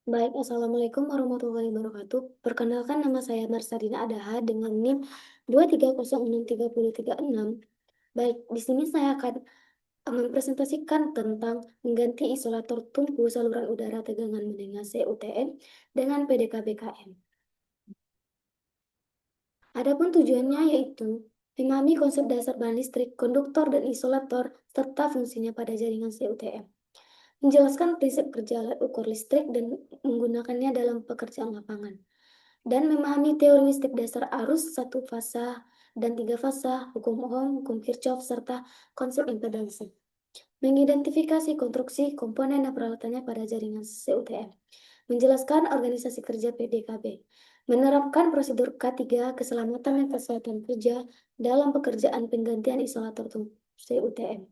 Baik, Assalamualaikum warahmatullahi wabarakatuh. Perkenalkan, nama saya Marsadina Adaha dengan NIM 2306336. Baik, di sini saya akan mempresentasikan tentang mengganti isolator tungku saluran udara tegangan menengah CUTM dengan PDKBKM. Adapun tujuannya yaitu memahami konsep dasar bahan listrik, konduktor, dan isolator, serta fungsinya pada jaringan CUTM. Menjelaskan prinsip kerja alat ukur listrik dan menggunakannya dalam pekerjaan lapangan. Dan memahami teori listrik dasar arus satu fasa dan tiga fasa, hukum Ohm, hukum Kirchhoff, serta konsep impedansi. Mengidentifikasi konstruksi, komponen, dan peralatannya pada jaringan CUTM. Menjelaskan organisasi kerja PDKB. Menerapkan prosedur K3 keselamatan dan kesehatan kerja dalam pekerjaan penggantian isolator CUTM.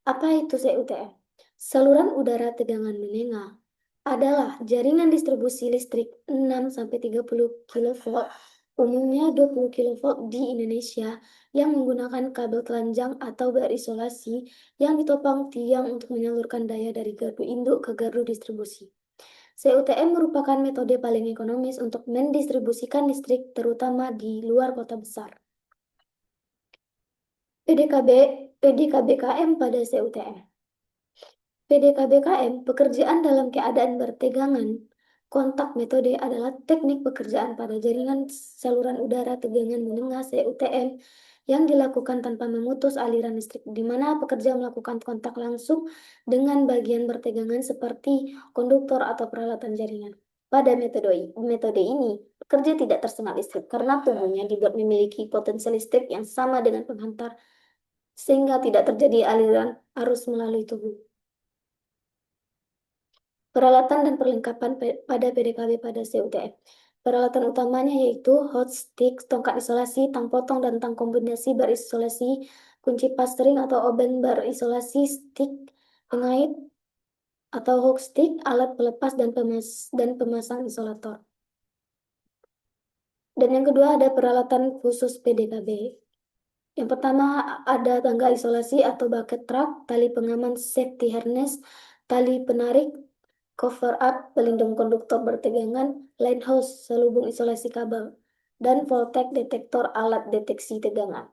Apa itu CUTM? Saluran udara tegangan menengah adalah jaringan distribusi listrik 6-30 kV, umumnya 20 kV di Indonesia, yang menggunakan kabel telanjang atau berisolasi yang ditopang tiang untuk menyalurkan daya dari gardu induk ke gardu distribusi. CUTM merupakan metode paling ekonomis untuk mendistribusikan listrik terutama di luar kota besar. PDKBKM pada CUTM. PDKBKM, pekerjaan dalam keadaan bertegangan. Kontak metode adalah teknik pekerjaan pada jaringan saluran udara tegangan menengah CUTM yang dilakukan tanpa memutus aliran listrik, di mana pekerja melakukan kontak langsung dengan bagian bertegangan seperti konduktor atau peralatan jaringan. Pada metode ini, pekerja tidak tersengat listrik karena tubuhnya dibuat memiliki potensi listrik yang sama dengan penghantar, sehingga tidak terjadi aliran arus melalui tubuh. Peralatan dan perlengkapan pada PDKB pada CUTM. Peralatan utamanya yaitu hot stick, tongkat isolasi, tang potong, dan tang kombinasi berisolasi, kunci passtring atau oben berisolasi, stick pengait atau hook stick, alat pelepas dan pemasang isolator. Dan yang kedua ada peralatan khusus PDKB. Yang pertama ada tangga isolasi atau bucket truck, tali pengaman safety harness, tali penarik, cover up, pelindung konduktor bertegangan, line hose, selubung isolasi kabel, dan voltage detektor alat deteksi tegangan.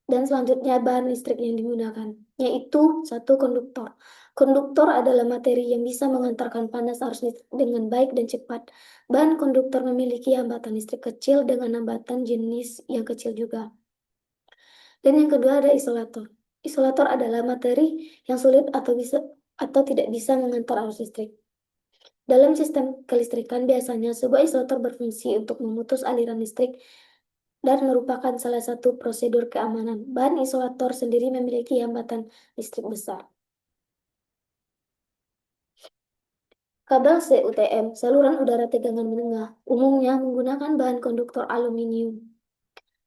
Dan selanjutnya bahan listrik yang digunakan, yaitu satu konduktor. Konduktor adalah materi yang bisa mengantarkan panas arus listrik dengan baik dan cepat. Bahan konduktor memiliki hambatan listrik kecil dengan hambatan jenis yang kecil juga. Dan yang kedua ada isolator. Isolator adalah materi yang sulit atau tidak bisa mengantar arus listrik. Dalam sistem kelistrikan, biasanya sebuah isolator berfungsi untuk memutus aliran listrik dan merupakan salah satu prosedur keamanan. Bahan isolator sendiri memiliki hambatan listrik besar. Kabel CUTM, saluran udara tegangan menengah, umumnya menggunakan bahan konduktor aluminium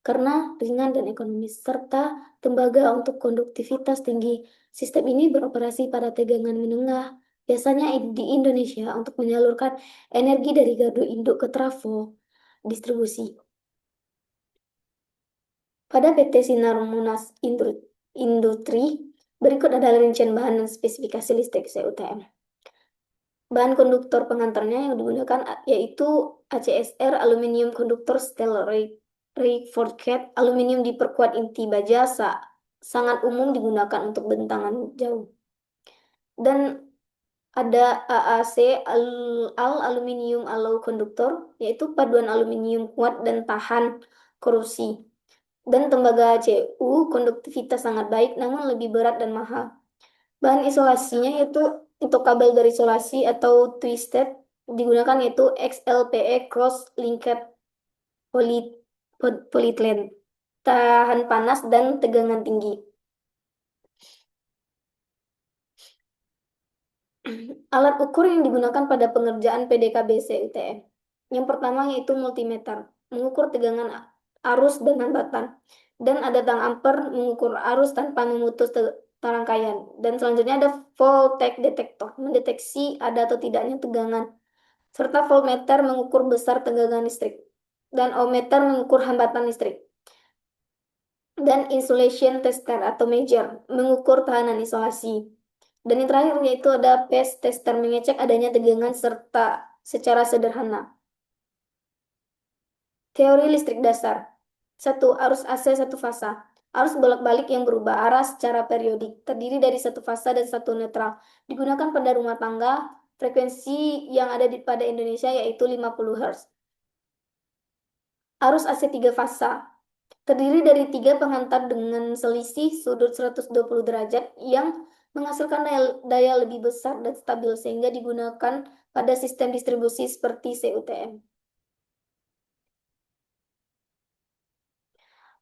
karena ringan dan ekonomis, serta tembaga untuk konduktivitas tinggi. Sistem ini beroperasi pada tegangan menengah, biasanya di Indonesia, untuk menyalurkan energi dari gardu induk ke trafo distribusi. Pada PT Sinar Monas Industri, berikut adalah rincian bahan dan spesifikasi listrik CUTM. Bahan konduktor pengantarnya yang digunakan yaitu ACSR, aluminium konduktor steel reinforced, aluminium diperkuat inti baja, sangat umum digunakan untuk bentangan jauh. Dan ada AAC, aluminium alloy konduktor, yaitu paduan aluminium kuat dan tahan korupsi. Dan tembaga CU, konduktivitas sangat baik namun lebih berat dan mahal. Bahan isolasinya yaitu untuk kabel berisolasi atau twisted digunakan yaitu XLPE cross linked polyethylene, tahan panas dan tegangan tinggi. Alat ukur yang digunakan pada pengerjaan PDKB CUTM. Yang pertama yaitu multimeter, mengukur tegangan arus dan hambatan. Dan ada tang amper, mengukur arus tanpa memutus rangkaian. Dan selanjutnya ada voltage detektor, mendeteksi ada atau tidaknya tegangan. Serta voltmeter, mengukur besar tegangan listrik. Dan ohmmeter, mengukur hambatan listrik. dan insulation tester atau measure, mengukur tahanan isolasi. Dan yang terakhir yaitu ada PES tester, mengecek adanya tegangan serta secara sederhana. Teori listrik dasar. 1. Arus AC satu fasa. Arus bolak-balik yang berubah arah secara periodik, terdiri dari satu fasa dan satu netral. Digunakan pada rumah tangga, frekuensi yang ada pada Indonesia yaitu 50 Hz. Arus AC tiga fasa. Terdiri dari tiga pengantar dengan selisih sudut 120 derajat yang menghasilkan daya lebih besar dan stabil sehingga digunakan pada sistem distribusi seperti CUTM.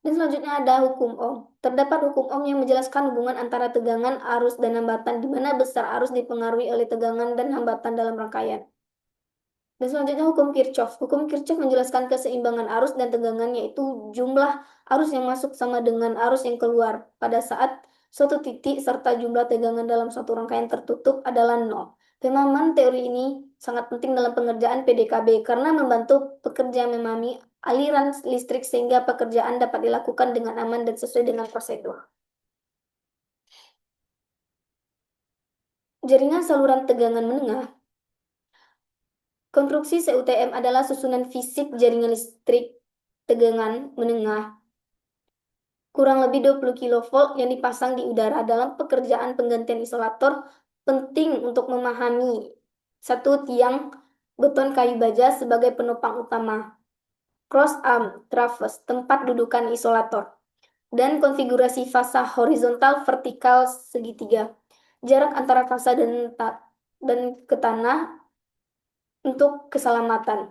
Dan selanjutnya ada hukum Ohm. Terdapat hukum Ohm yang menjelaskan hubungan antara tegangan, arus, dan hambatan, di mana besar arus dipengaruhi oleh tegangan dan hambatan dalam rangkaian. Dan selanjutnya hukum Kirchhoff. Hukum Kirchhoff menjelaskan keseimbangan arus dan tegangan, yaitu jumlah arus yang masuk sama dengan arus yang keluar pada saat suatu titik serta jumlah tegangan dalam suatu rangkaian tertutup adalah nol. Pemahaman teori ini sangat penting dalam pengerjaan PDKB karena membantu pekerja memahami aliran listrik sehingga pekerjaan dapat dilakukan dengan aman dan sesuai dengan prosedur. Jaringan saluran tegangan menengah. Konstruksi CUTM adalah susunan fisik jaringan listrik tegangan menengah kurang lebih 20 kV yang dipasang di udara. Dalam pekerjaan penggantian isolator, penting untuk memahami satu tiang beton kayu baja sebagai penopang utama, cross arm traverse tempat dudukan isolator, dan konfigurasi fasa horizontal vertikal segitiga. Jarak antara fasa dan ke tanah untuk keselamatan.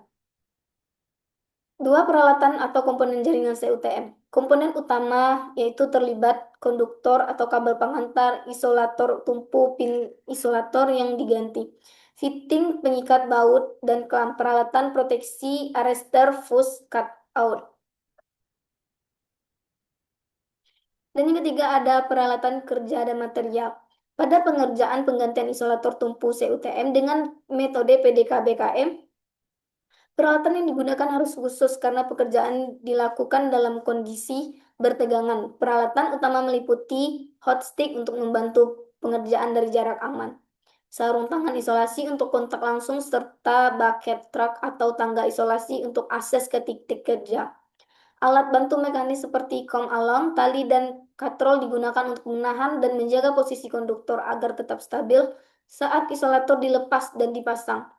Dua peralatan atau komponen jaringan CUTM. Komponen utama yaitu terlibat konduktor atau kabel pengantar, isolator tumpu, pin isolator yang diganti, fitting pengikat baut, dan clamp, peralatan proteksi, arrestor, fuse, cut out. Dan yang ketiga ada peralatan kerja dan material. Pada pengerjaan penggantian isolator tumpu CUTM dengan metode PDKBKM, peralatan yang digunakan harus khusus karena pekerjaan dilakukan dalam kondisi bertegangan. Peralatan utama meliputi hot stick untuk membantu pengerjaan dari jarak aman, sarung tangan isolasi untuk kontak langsung, serta bucket truck atau tangga isolasi untuk akses ke titik kerja. Alat bantu mekanis seperti kom alarm, tali, dan katrol digunakan untuk menahan dan menjaga posisi konduktor agar tetap stabil saat isolator dilepas dan dipasang.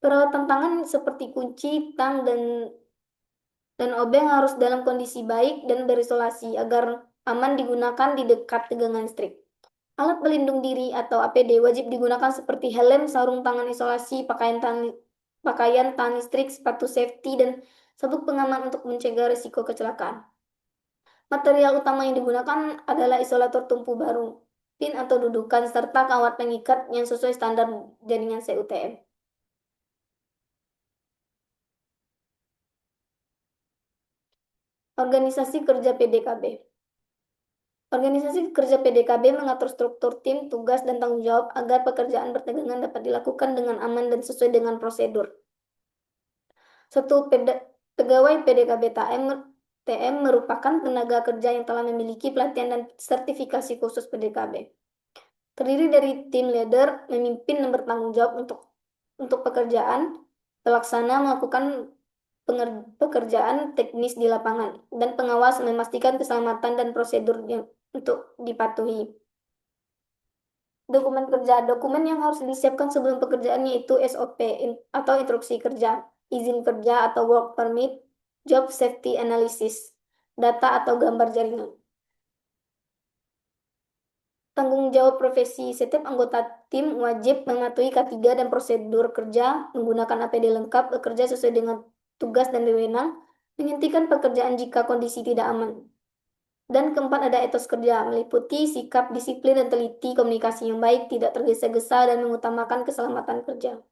Peralatan tangan seperti kunci, tang, dan obeng harus dalam kondisi baik dan berisolasi agar aman digunakan di dekat tegangan listrik. Alat pelindung diri atau APD wajib digunakan seperti helm, sarung tangan isolasi, pakaian tahan listrik, sepatu safety, dan sabuk pengaman untuk mencegah risiko kecelakaan. Material utama yang digunakan adalah isolator tumpu baru, pin atau dudukan, serta kawat pengikat yang sesuai standar jaringan CUTM. Organisasi kerja PDKB. Organisasi kerja PDKB mengatur struktur tim, tugas, dan tanggung jawab agar pekerjaan bertegangan dapat dilakukan dengan aman dan sesuai dengan prosedur. Satu, pegawai PDKB TM merupakan tenaga kerja yang telah memiliki pelatihan dan sertifikasi khusus PDKB. Terdiri dari tim leader, memimpin dan bertanggung jawab untuk pekerjaan, pelaksana melakukan pekerjaan teknis di lapangan, dan pengawas memastikan keselamatan dan prosedur yang untuk dipatuhi. Dokumen kerja. Dokumen yang harus disiapkan sebelum pekerjaan yaitu SOP atau instruksi kerja, izin kerja atau work permit, job safety analysis, data atau gambar jaringan. Tanggung jawab profesi. Setiap anggota tim wajib mematuhi K3 dan prosedur kerja, menggunakan APD lengkap, bekerja sesuai dengan tugas dan wewenang, menghentikan pekerjaan jika kondisi tidak aman. Dan keempat ada etos kerja, meliputi sikap disiplin dan teliti, komunikasi yang baik, tidak tergesa-gesa, dan mengutamakan keselamatan kerja.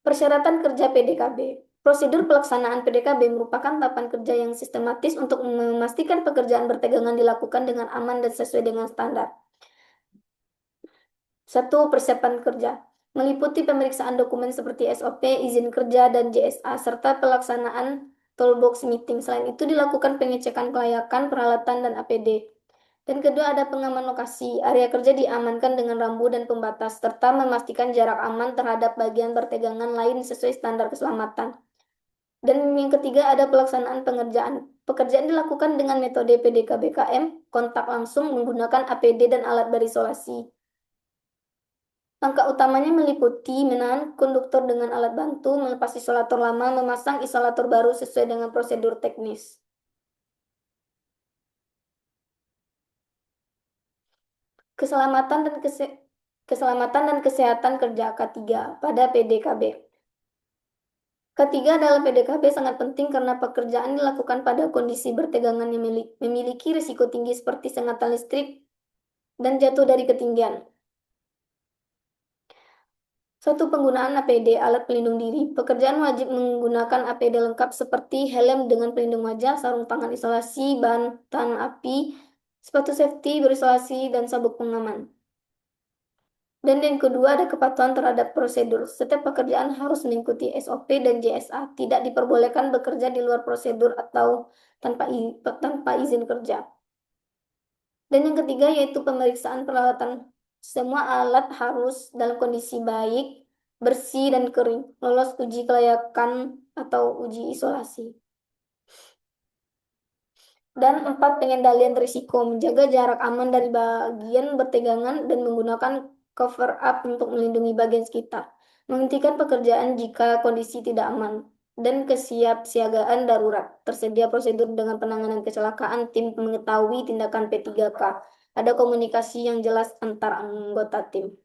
Persyaratan kerja PDKB. Prosedur pelaksanaan PDKB merupakan tahapan kerja yang sistematis untuk memastikan pekerjaan bertegangan dilakukan dengan aman dan sesuai dengan standar. 1. Persiapan kerja. Meliputi pemeriksaan dokumen seperti SOP, izin kerja, dan JSA, serta pelaksanaan toolbox meeting. Selain itu dilakukan pengecekan kelayakan, peralatan, dan APD. Dan kedua ada pengaman lokasi. Area kerja diamankan dengan rambu dan pembatas, serta memastikan jarak aman terhadap bagian bertegangan lain sesuai standar keselamatan. Dan yang ketiga ada pelaksanaan pengerjaan. Pekerjaan dilakukan dengan metode PDKBKM, kontak langsung menggunakan APD dan alat berisolasi. Langkah utamanya meliputi menahan konduktor dengan alat bantu, melepas isolator lama, memasang isolator baru sesuai dengan prosedur teknis. Keselamatan dan kesehatan kerja K3 pada PDKB. Ketiga dalam PDKB sangat penting karena pekerjaan dilakukan pada kondisi bertegangan yang memiliki risiko tinggi seperti sengatan listrik dan jatuh dari ketinggian. Satu penggunaan APD, alat pelindung diri. Pekerjaan wajib menggunakan APD lengkap seperti helm dengan pelindung wajah, sarung tangan isolasi, bahan tahan api, sepatu safety berisolasi, dan sabuk pengaman. Dan yang kedua ada kepatuhan terhadap prosedur. Setiap pekerjaan harus mengikuti SOP dan JSA. Tidak diperbolehkan bekerja di luar prosedur atau tanpa izin kerja. Dan yang ketiga yaitu pemeriksaan peralatan. Semua alat harus dalam kondisi baik, bersih dan kering, lolos uji kelayakan atau uji isolasi. Dan 4, pengendalian risiko, menjaga jarak aman dari bagian bertegangan dan menggunakan cover up untuk melindungi bagian sekitar. Menghentikan pekerjaan jika kondisi tidak aman. Dan kesiapsiagaan darurat. Tersedia prosedur dengan penanganan kecelakaan, tim mengetahui tindakan P3K. Ada komunikasi yang jelas antar anggota tim.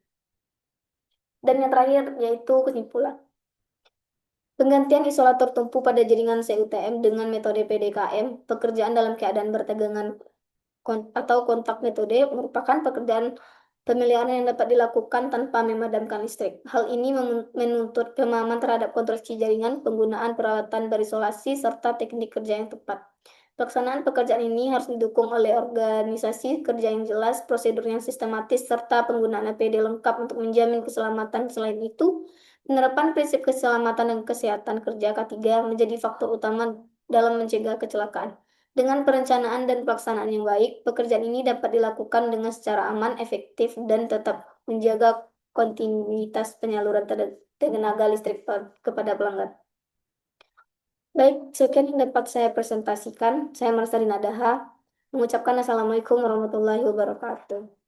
Dan yang terakhir yaitu kesimpulan. Penggantian isolator tumpu pada jaringan CUTM dengan metode PDKM, pekerjaan dalam keadaan bertegangan atau kontak metode merupakan pekerjaan pemeliharaan yang dapat dilakukan tanpa memadamkan listrik. Hal ini menuntut pemahaman terhadap konstruksi jaringan, penggunaan peralatan berisolasi, serta teknik kerja yang tepat. Pelaksanaan pekerjaan ini harus didukung oleh organisasi kerja yang jelas, prosedur yang sistematis, serta penggunaan APD lengkap untuk menjamin keselamatan. Selain itu, penerapan prinsip keselamatan dan kesehatan kerja K3 menjadi faktor utama dalam mencegah kecelakaan. Dengan perencanaan dan pelaksanaan yang baik, pekerjaan ini dapat dilakukan dengan secara aman, efektif, dan tetap menjaga kontinuitas penyaluran tenaga listrik kepada pelanggan. Baik, sekian yang dapat saya presentasikan. Saya Marcelina Daha, mengucapkan Assalamualaikum warahmatullahi wabarakatuh.